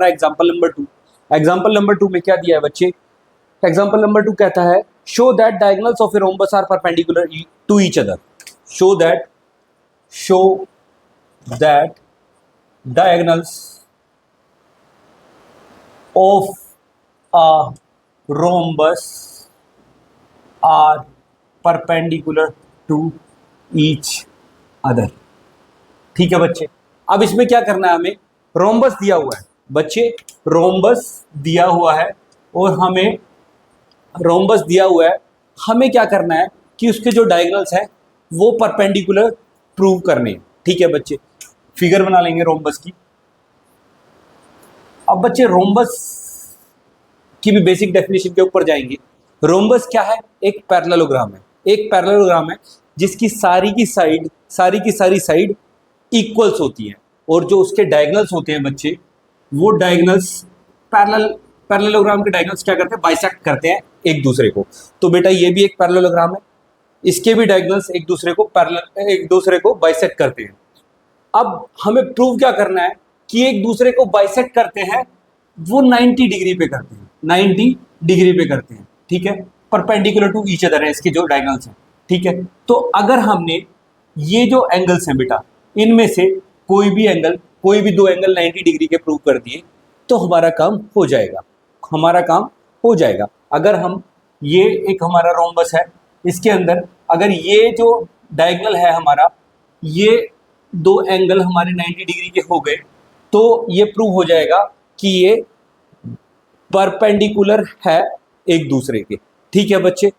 हमारा example number 2 में क्या दिया है बच्चे? एग्जाम्पल नंबर 2 कहता है show that diagonals of a rhombus are perpendicular to each other. Show that diagonals of a rhombus are perpendicular to each other। ठीक है बच्चे, अब इसमें क्या करना है हमें? रोम्बस दिया हुआ है बच्चे, रोम्बस दिया हुआ है और हमें क्या करना है कि उसके जो डायगोनल्स हैं वो परपेंडिकुलर प्रूव करने हैं। ठीक है बच्चे, फिगर बना लेंगे रोम्बस की। अब बच्चे रोम्बस की भी बेसिक डेफिनेशन के ऊपर जाएंगे। रोम्बस क्या है? एक पैरेललोग्राम है जिसकी सारी की सारी साइड इक्वल्स होती हैं और जो उसके डायगोनल्स होते हैं बच्चे, वो डायगोनल्स पैरेललोग्राम के डायगोनल्स क्या करते हैं? बाइसेक्ट करते हैं एक दूसरे को। तो बेटा ये भी एक पैरेललोग्राम है, इसके भी डायगोनल्स एक दूसरे को बाइसेक्ट करते हैं। अब हमें प्रूव क्या करना है कि एक दूसरे को बाइसेक्ट करते हैं, वो 90 डिग्री पे करते हैं, 90 डिग्री पे करते हैं। ठीक है, परपेंडिकुलर टू ईच अदर है इसके जो डायगोनल्स हैं। ठीक है, तो अगर हमने ये जो एंगल्स हैं बेटा, इनमें से कोई भी दो एंगल 90 डिग्री के प्रूव कर दिए तो हमारा काम हो जाएगा। अगर हम ये एक हमारा रोम्बस है, इसके अंदर अगर ये जो डायगोनल है हमारा, ये दो एंगल हमारे 90 डिग्री के हो गए तो ये प्रूव हो जाएगा कि ये परपेंडिकुलर है एक दूसरे के। ठीक है बच्चे,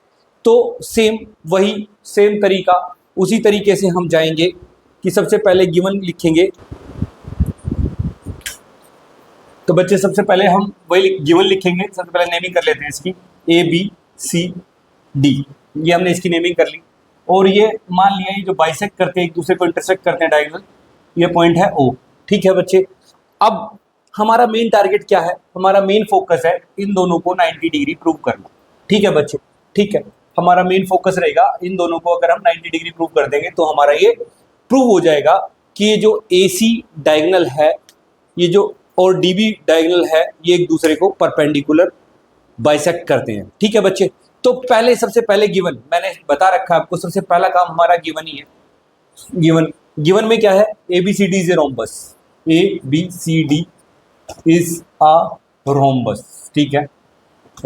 तो सेम तरीका, उसी तरीके से हम जाएंगे कि सबसे पहले गिवन लिखेंगे। तो बच्चे सबसे पहले हम वही गिवन लिखेंगे। सबसे पहले नेमिंग कर लेते हैं इसकी, ABCD, ये हमने इसकी नेमिंग कर ली। और ये मान लिया, ये जो बाइसेक्ट करते हैं एक दूसरे को, इंटरसेक्ट करते हैं डायगोनल, ये पॉइंट है O। ठीक है बच्चे, अब हमारा मेन टारगेट क्या है? हमारा मेन फोकस है इन दोनों को 90 डिग्री प्रूव करना। ठीक है बच्चे, ठीक है, हमारा मेन फोकस रहेगा इन दोनों को अगर हम 90 डिग्री प्रूव कर देंगे तो हमारा ये प्रूव हो जाएगा कि ये जो AC डायगोनल है, ये जो और DB डायगोनल है, ये एक दूसरे को परपेंडिकुलर बाइसेक्ट करते हैं। ठीक है बच्चे, तो सबसे पहले गिवन मैंने बता रखा है आपको, सबसे पहला काम हमारा गिवन ही है। गिवन में क्या है? ABCD is a rhombus, ABCD is a rhombus. ठीक है,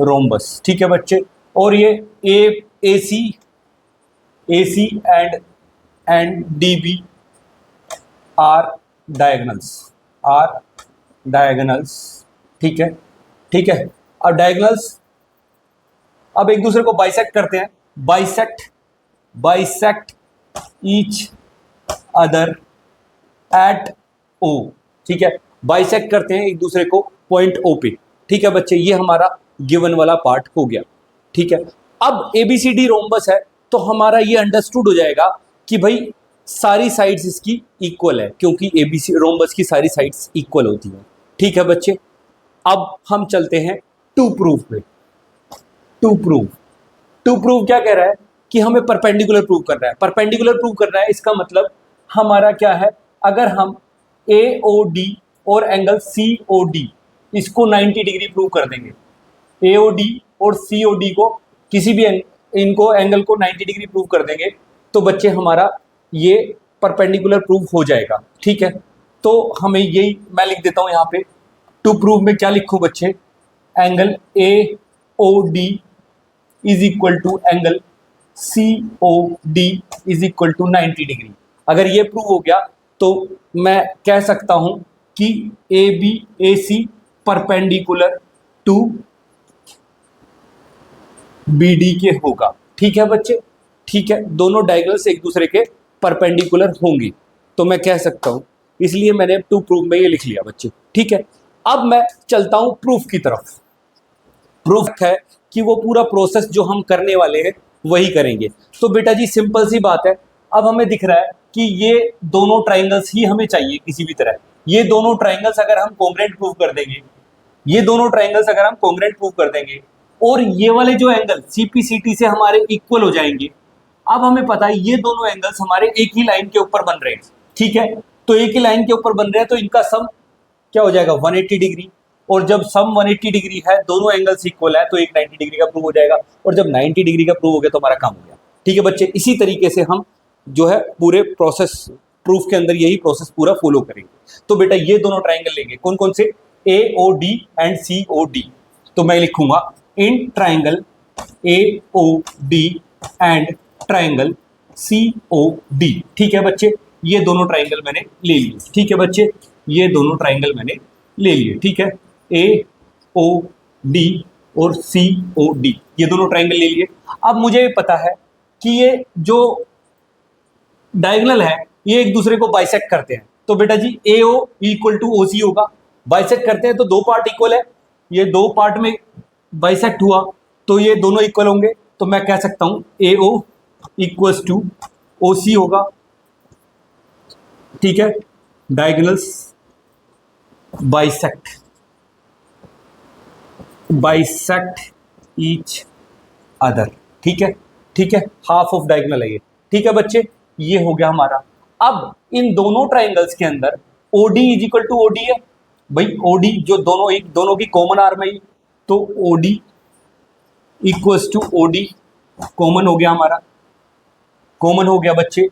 रोम्बस। ठीक है बच्चे, और ये AC and DB are diagonals. ठीक है, अब डायगोनल्स अब एक दूसरे को बाइसेक्ट करते हैं, bisect each other at O। ठीक है, बाइसेक्ट करते हैं एक दूसरे को पॉइंट O पे। ठीक है बच्चे, ये हमारा गिवन वाला पार्ट हो गया। ठीक है, अब ABCD रोम्बस है तो हमारा ये अंडरस्टूड हो जाएगा कि भाई सारी साइड्स इसकी इक्वल है, क्योंकि ABC रोम्बस की सारी साइड्स इक्वल होती हैं। ठीक है बच्चे, अब हम चलते हैं टू प्रूफ पे। टू प्रूफ क्या कह रहा है कि हमें परपेंडिकुलर प्रूव करना है। इसका मतलब हमारा क्या है? अगर हम AOD और एंगल COD इसको 90 डिग्री प्रूव कर देंगे, AOD और COD को किसी भी इनको एंगल को 90 डिग्री प्रूव कर देंगे तो बच्चे हमारा ये परपेंडिकुलर प्रूव हो जाएगा। ठीक है, तो हमें यही मैं लिख देता हूं यहाँ पे। टू प्रूव में क्या लिखूं बच्चे? Angle AOD is equal to angle COD is equal to 90 degree. अगर ये प्रूव हो गया तो मैं कह सकता हूं कि ABAC परपेंडिकुलर टू BD के होगा। ठीक है बच्चे, ठीक है, दोनों डायगोनल्स एक दूसरे के परपेंडिकुलर होंगे तो मैं कह सकता हूं, इसलिए मैंने टू प्रूफ में ये लिख लिया बच्चे। ठीक है, अब मैं चलता हूं प्रूफ की तरफ। प्रूफ है कि वो पूरा प्रोसेस जो हम करने वाले हैं वही करेंगे। तो बेटा जी सिंपल सी बात है, अब हमें दिख रहा है कि ये दोनों ट्राइंगल्स ही हमें चाहिए किसी भी तरह। ये दोनों ट्राइंगल्स अगर हम कॉन्ग्रुएंट प्रूव कर देंगे, और ये वाले जो एंगल CPCT से हमारे इक्वल हो जाएंगे। अब हमें पता है ये दोनों एंगल्स हमारे एक ही लाइन के ऊपर बन रहे हैं। ठीक है, तो एक ही लाइन के ऊपर बन रहे हैं तो इनका सम क्या हो जाएगा? 180 डिग्री। और जब सम 180 डिग्री है, दोनों एंगल्स इक्वल है, तो एक 90 डिग्री का प्रूव हो जाएगा, और जब 90 डिग्री का प्रूव हो गया तो हमारा काम हो गया। ठीक है बच्चे, इसी तरीके से हम जो है पूरे प्रोसेस प्रूफ के अंदर यही प्रोसेस पूरा फॉलो करेंगे। तो बेटा ये दोनों ट्राइंगल लेंगे, कौन कौन से, AOD एंड COD। तो मैं लिखूंगा in triangle AOD and triangle COD। ठीक है बच्चे, ये दोनों ट्राइंगल मैंने ले लिए। ठीक है बच्चे, ये दोनों ट्राइंगल मैंने ले लिए। ठीक है, AOD और COD, ये दोनों ट्राइंगल ले लिए। अब मुझे पता है कि ये जो डायगोनल है ये एक दूसरे को बाइसेक्ट करते हैं। तो बेटा जी AO इक्वल टू OC होगा, बाइसेक्ट करते हैं तो दो पार्ट इक्वल है, ये दो पार्ट में बाइसेक्ट हुआ तो ये दोनों इक्वल होंगे। तो मैं कह सकता हूं AO इक्वल्स टू OC होगा। ठीक है, डायगोनल्स बाइसेक्ट ईच अदर। ठीक है, ठीक है, हाफ ऑफ डायगोनल है ये। ठीक है बच्चे, ये हो गया हमारा। अब इन दोनों ट्राइंगल्स के अंदर OD is equal to OD है भाई, OD जो दोनों की कॉमन आर्म है, तो OD equals to OD common हो गया हमारा, कॉमन हो गया बच्चे।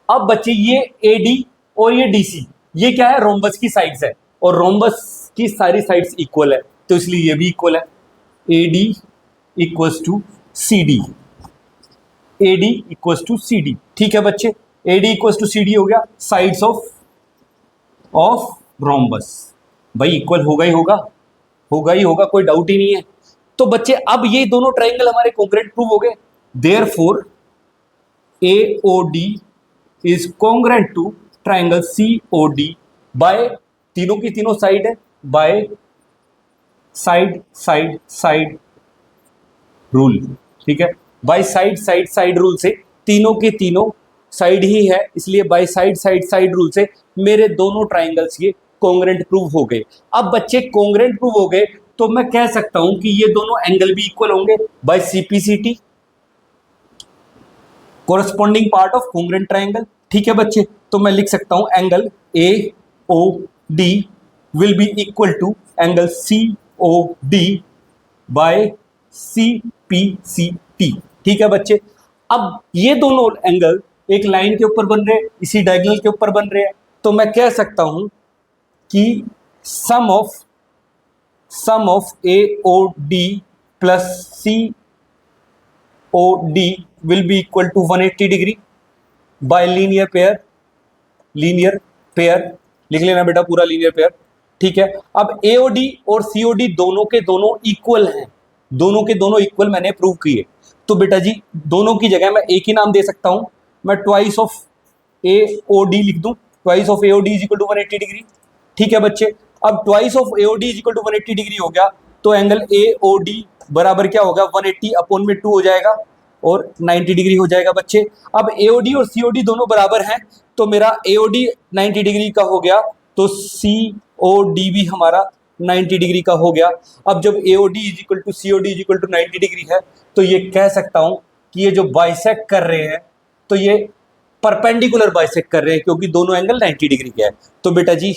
अब बच्चे ये AD और ये DC, ये क्या है, रोम्बस की साइड्स है, और रोम्बस की सारी साइड्स इक्वल है, तो इसलिए ये भी इक्वल है। AD equals to CD, AD equals to CD। ठीक है बच्चे, AD इक्वल्स टू CD हो गया, साइड्स ऑफ रोम्बस भाई इक्वल होगा ही होगा, होगा ही होगा, कोई डाउट ही नहीं है। तो बच्चे अब ये दोनों ट्राइंगल हमारे कॉन्ग्रुएंट प्रूव हो गए, therefore AOD is congruent to triangle COD by, तीनों की तीनों साइड है, बाय साइड रूल। ठीक है, बाय साइड रूल से, तीनों के तीनों साइड ही है, इसलिए बाय साइड रूल से मेरे दोनों ट्राइंगल्स ये कॉन्ग्रुएंट प्रूव हो गए। अब बच्चे कॉन्ग्रुएंट प्रूव हो गए तो मैं कह सकता हूं कि ये दोनों एंगल भी इक्वल होंगे by CPCT, corresponding part of congruent triangle. ठीक है बच्चे, तो मैं लिख सकता हूं angle AOD will be equal to angle COD by CPCT। ठीक है बच्चे, अब ये दोनों एंगल एक लाइन के ऊपर बन रहे हैं, इसी डायगोनल के ऊपर बन रहे हैं, तो मैं कह सकता हूं कि sum of AOD plus COD will be equal to 180 degree by linear pair, लिख लेना बेटा पूरा लीनियर पेयर। ठीक है, अब AOD और COD दोनों के दोनों इक्वल हैं, दोनों के दोनों इक्वल मैंने प्रूव किए, तो बेटा जी दोनों की जगह मैं एक ही नाम दे सकता हूं, मैं ट्वाइस ऑफ AOD लिख दूं, twice of AOD is equal to 180 degree. ठीक है बच्चे, अब twice of AOD is equal to 180 degree हो गया, तो एंगल AOD बराबर क्या होगा, 180 अपॉन में 2 हो जाएगा और 90 डिग्री हो जाएगा बच्चे। अब AOD और COD दोनों बराबर हैं, तो मेरा AOD 90 डिग्री का हो गया, तो COD भी हमारा 90 डिग्री का हो गया। अब जब AOD is equal to COD is equal to 90 degree है, तो ये कह सकता हूं कि ये जो बाइसेक्ट कर रहे हैं तो ये परपेंडिकुलर बाइसेक्ट कर रहे हैं, क्योंकि दोनों एंगल 90 डिग्री के है। तो बेटा जी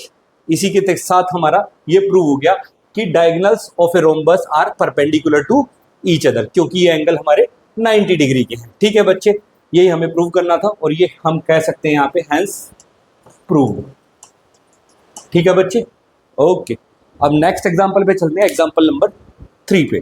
इसी के साथ हमारा ये प्रूव हो गया कि diagonals of a rhombus are perpendicular to each other, क्योंकि ये एंगल हमारे 90 डिग्री के हैं। ठीक है बच्चे, यही हमें प्रूव करना था, और ये हम कह सकते हैं यहाँ पे हैंस प्रूव। ठीक है बच्चे, ओके। अब नेक्स्ट एग्जांपल पे चलते हैं, एग्जांपल नंबर 3 पे।